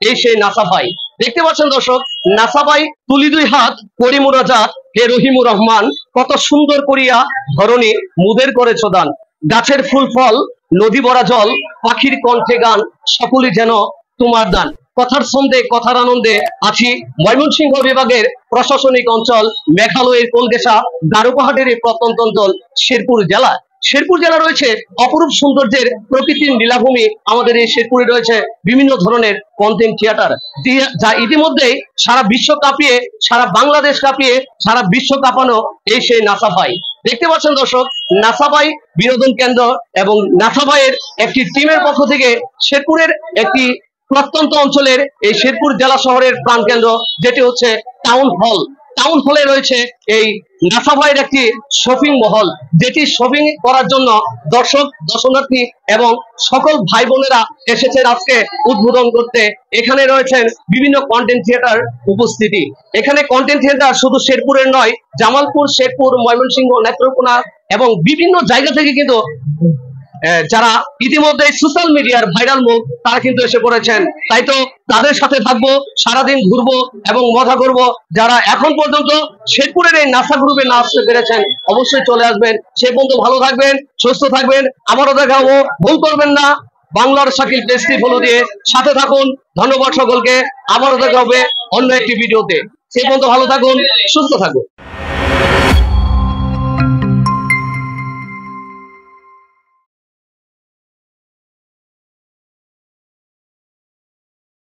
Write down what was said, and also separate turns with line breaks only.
এই সেই নাসা ভাই। দেখতে পাচ্ছেন দর্শক, নাসা ভাই তুলি দুই হাত করি মুরাজাত হে রহিমুর রহমান, কত সুন্দর করিয়া ধরণী মুদের করেছ দান। গাছের ফুল ফল নদী ভরা জল, পাখির কণ্ঠে গান, সকলই যেন তোমার দান। কথার ছন্দে কথার আনন্দে আছি ময়মনসিংহ বিভাগের প্রশাসনিক অঞ্চল মেঘালয়ের কোলগেসা গারো পাহাড়ের এই প্রত্যন্ত অঞ্চল শেরপুর জেলা। শেরপুর জেলা রয়েছে অপরূপ সৌন্দর্যের প্রকৃতির নীলাভূমি। আমাদের এই শেরপুরে রয়েছে বিভিন্ন ধরনের কন্টেন্ট থিয়েটার, যা ইতিমধ্যেই সারা বিশ্ব কাঁপিয়ে, সারা বাংলাদেশ কাঁপিয়ে, সারা বিশ্ব কাঁপানো এই সেই নাসা ভাই। দেখতে পাচ্ছেন দর্শক, নাসা ভাই বিনোদন কেন্দ্র এবং নাসা ভাইয়ের একটি টিমের পক্ষ থেকে শেরপুরের একটি প্রত্যন্ত অঞ্চলের এই শেরপুর জেলা শহরের প্রাণকেন্দ্র, যেটি হচ্ছে টাউন হল। টাউন হলে রয়েছে এই নাসা ভাইয়ের একটি শপিং মহল, যেটি শপিং করার জন্য দর্শক, দর্শনার্থী এবং সকল ভাই বোনেরা এসেছেন আজকে উদ্বোধন করতে। এখানে রয়েছেন বিভিন্ন কন্টেন্ট থিয়েটার উপস্থিতি। এখানে কন্টেন্ট থিয়েটার শুধু শেরপুরের নয়, জামালপুর, শেরপুর, ময়মনসিংহ, নেত্রকোনা এবং বিভিন্ন জায়গা থেকে কিন্তু যারা ইতিমধ্যে সোশ্যাল মিডিয়ার ভাইরাল মুখ, তারা কিন্তু এসে পড়েছেন। তাই তো তাদের সাথে থাকবো, সারাদিন ঘুরবো এবং মজা করব। যারা এখন পর্যন্ত শেরপুরের এই নাসা গ্রুপে না আসতে পেরেছেন, অবশ্যই চলে আসবেন। সে পর্যন্ত ভালো থাকবেন, সুস্থ থাকবেন। আবারও দেখাবো, ভুল করবেন না বাংলার শাকিল পেজটি ফলো দিয়ে সাথে থাকুন। ধন্যবাদ সকলকে, আবারও দেখা হবে অন্য একটি ভিডিওতে। সে পর্যন্ত ভালো থাকুন, সুস্থ থাকুন।